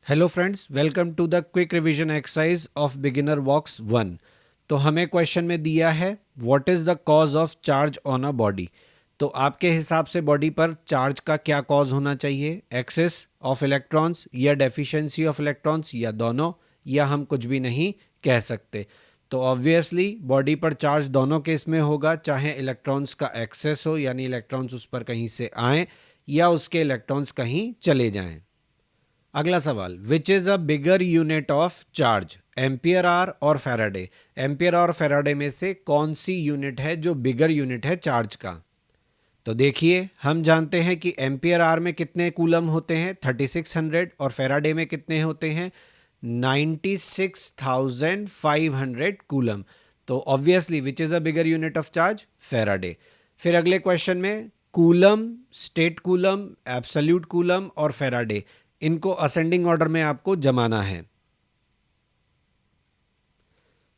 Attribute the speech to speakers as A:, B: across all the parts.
A: Hello friends, welcome to the quick revision exercise of beginner box 1। तो हमें question में दिया है what is the cause of charge on a body. तो आपके हिसाब से बॉडी पर चार्ज का क्या कॉज होना चाहिए? एक्सेस ऑफ इलेक्ट्रॉन्स या डेफिशिएंसी ऑफ इलेक्ट्रॉन्स या दोनों, या हम कुछ भी नहीं कह सकते। तो ऑब्वियसली बॉडी पर चार्ज दोनों केस में होगा, चाहे इलेक्ट्रॉन्स का एक्सेस हो यानी इलेक्ट्रॉन्स उस पर कहीं से आए या उसके इलेक्ट्रॉन्स कहीं चले जाएं। अगला सवाल, which is a bigger unit of charge, ampere or और फैराडे। एम्पियर और फैराडे में से कौन सी यूनिट है जो बिगर यूनिट है चार्ज का? तो देखिए, हम जानते हैं कि एम्पियर आर में कितने कूलम होते हैं 3600, और फैराडे में कितने होते हैं 96,500 कूलम। तो obviously which is a bigger unit of charge? Faraday. फिर अगले क्वेश्चन में coulomb, state coulomb, absolute coulomb और फैराडे, इनको असेंडिंग ऑर्डर में आपको जमाना है।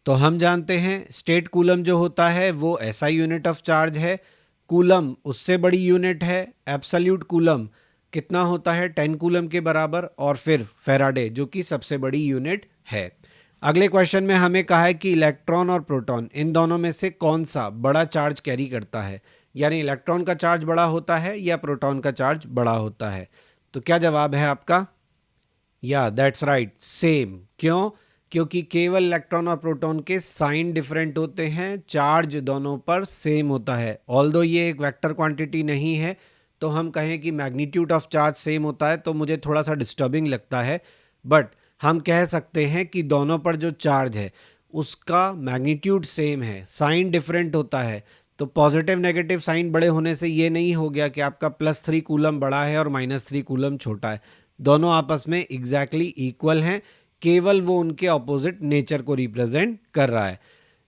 A: तो हम जानते हैं स्टेट कूलम जो होता है वो ऐसा यूनिट ऑफ चार्ज है, कूलम उससे बड़ी यूनिट है, एब्सोल्यूट कूलम कितना होता है 10 कूलम के बराबर, और फिर फैराडे जो कि सबसे बड़ी यूनिट है। अगले क्वेश्चन में हमें कहा है कि इलेक्ट्रॉन और प्रोटॉन इन दोनों में से कौन सा बड़ा चार्ज कैरी करता है, यानी इलेक्ट्रॉन का चार्ज बड़ा होता है या प्रोटॉन का चार्ज बड़ा होता है। तो क्या जवाब है आपका? या दैट्स राइट, सेम। क्यों? क्योंकि केवल इलेक्ट्रॉन और प्रोटॉन के साइन डिफरेंट होते हैं, चार्ज दोनों पर सेम होता है। ऑल्दो ये एक वेक्टर क्वांटिटी नहीं है, तो हम कहें कि मैग्नीट्यूड ऑफ चार्ज सेम होता है तो मुझे थोड़ा सा डिस्टर्बिंग लगता है, बट हम कह सकते हैं कि दोनों पर जो चार्ज है उसका मैग्नीट्यूड सेम है, साइन डिफरेंट होता है। तो पॉजिटिव नेगेटिव साइन बड़े होने से ये नहीं हो गया कि आपका +3 कूलम बड़ा है और -3 कूलम छोटा है। दोनों आपस में एग्जैक्टली इक्वल हैं, केवल वो उनके ऑपोजिट नेचर को रिप्रेजेंट कर रहा है।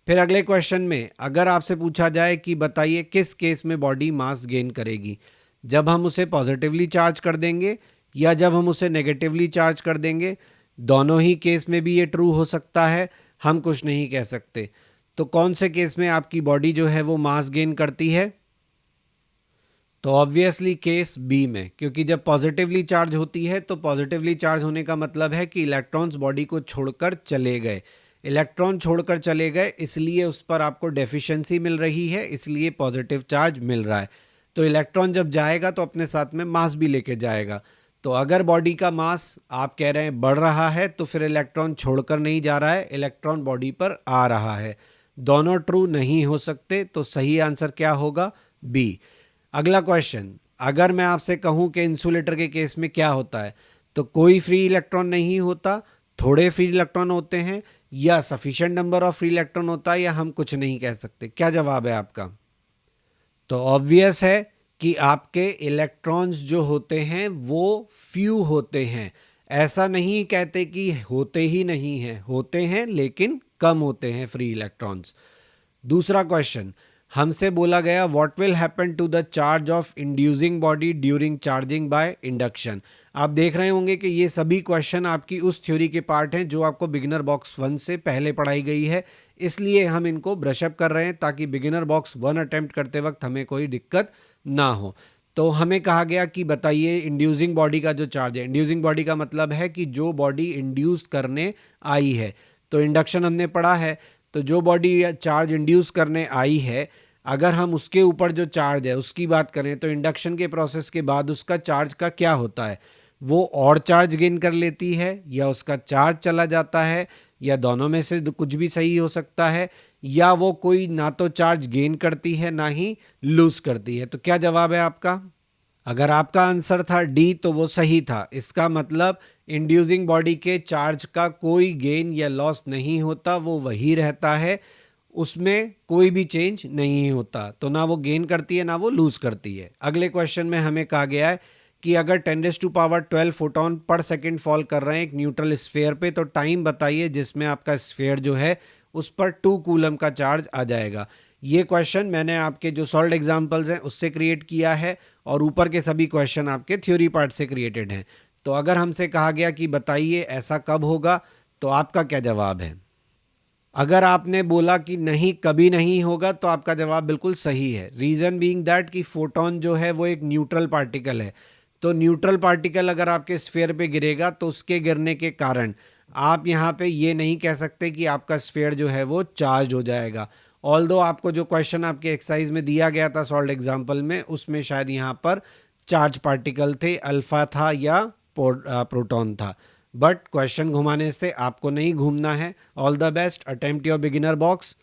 A: फिर अगले क्वेश्चन में अगर आपसे पूछा जाए कि बताइए किस केस में बॉडी मास गेन करेगी, जब हम उसे पॉजिटिवली चार्ज कर देंगे या जब हम उसे नेगेटिवली चार्ज कर देंगे। दोनों ही केस में भी ये ट्रू हो सकता है, हम कुछ नहीं कह सकते। तो कौन से केस में आपकी बॉडी जो है वो मास गेन करती है? तो ऑब्वियसली केस बी में, क्योंकि जब पॉजिटिवली चार्ज होती है तो पॉजिटिवली चार्ज होने का मतलब है कि इलेक्ट्रॉन्स बॉडी को छोड़कर चले गए। इलेक्ट्रॉन छोड़कर चले गए इसलिए उस पर आपको डेफिशिएंसी मिल रही है, इसलिए पॉजिटिव चार्ज मिल रहा है। तो इलेक्ट्रॉन जब जाएगा तो अपने साथ में मास भी लेके जाएगा। तो अगर बॉडी का मास आप कह रहे हैं बढ़ रहा है तो फिर इलेक्ट्रॉन छोड़कर नहीं जा रहा है, इलेक्ट्रॉन बॉडी पर आ रहा है। दोनों ट्रू नहीं हो सकते, तो सही आंसर क्या होगा? बी। अगला क्वेश्चन, अगर मैं आपसे कहूं कि इंसुलेटर के केस में क्या होता है, तो कोई फ्री इलेक्ट्रॉन नहीं होता, थोड़े फ्री इलेक्ट्रॉन होते हैं, या sufficient number of free electron होता है, या हम कुछ नहीं कह सकते। क्या जवाब है आपका? तो ऑब्वियस है कि आपके इलेक्ट्रॉन्स जो होते हैं वो फ्यू होते हैं। ऐसा नहीं कहते कि होते ही नहीं हैं, होते हैं लेकिन कम होते हैं फ्री इलेक्ट्रॉन्स। दूसरा क्वेश्चन, हमसे बोला गया what will happen to the charge of inducing body during charging by induction. आप देख रहे होंगे कि ये सभी क्वेश्चन आपकी उस थ्योरी के पार्ट हैं जो आपको बिगिनर बॉक्स 1 से पहले पढ़ाई गई है, इसलिए हम इनको ब्रशअप कर रहे हैं ताकि बिगिनर बॉक्स 1 अटेम्प्ट करते वक्त हमें कोई दिक्कत ना हो। तो हमें कहा गया कि बताइए इंड्यूसिंग बॉडी का जो चार्ज है, इंड्यूसिंग बॉडी का मतलब है कि जो बॉडी इंड्यूस करने आई है। तो इंडक्शन हमने पढ़ा है, तो जो बॉडी चार्ज इंड्यूस करने आई है, अगर हम उसके ऊपर जो चार्ज है उसकी बात करें तो इंडक्शन के प्रोसेस के बाद उसका चार्ज का क्या होता है? वो और चार्ज गेन कर लेती है या उसका चार्ज चला जाता है, या दोनों में से कुछ भी सही हो सकता है, या वो कोई ना तो चार्ज गेन करती है ना ही लूज करती है। तो क्या जवाब है आपका? अगर आपका आंसर था डी तो वो सही था। इसका मतलब इंड्यूसिंग बॉडी के चार्ज का कोई गेन या लॉस नहीं होता, वो वही रहता है, उसमें कोई भी चेंज नहीं होता। तो ना वो गेन करती है ना वो लूज करती है। अगले क्वेश्चन में हमें कहा गया है कि अगर 10⁻12 फोटोन पर सेकंड फॉल कर रहे हैं एक न्यूट्रल स्फीयर पे, तो टाइम बताइए जिसमें आपका स्फीयर जो है उस पर 2 कूलम का चार्ज आ जाएगा। ये क्वेश्चन मैंने आपके जो सॉल्व एग्जाम्पल्स हैं उससे क्रिएट किया है, और ऊपर के सभी क्वेश्चन आपके थ्योरी पार्ट से क्रिएटेड हैं। तो अगर हमसे कहा गया कि बताइए ऐसा कब होगा, तो आपका क्या जवाब है? अगर आपने बोला कि नहीं कभी नहीं होगा तो आपका जवाब बिल्कुल सही है। रीज़न बीइंग दैट कि फोटोन जो है वो एक न्यूट्रल पार्टिकल है, तो न्यूट्रल पार्टिकल अगर आपके स्फीयर पे गिरेगा तो उसके गिरने के कारण आप यहाँ पे ये नहीं कह सकते कि आपका स्फीयर जो है वो चार्ज हो जाएगा। ऑल्दो आपको जो क्वेश्चन आपके एक्सरसाइज में दिया गया था सॉल्व एग्जाम्पल में, उसमें शायद यहाँ पर चार्ज पार्टिकल थे, अल्फा था या प्रोटॉन था, बट क्वेश्चन घुमाने से आपको नहीं घूमना है। All the best, attempt your beginner box.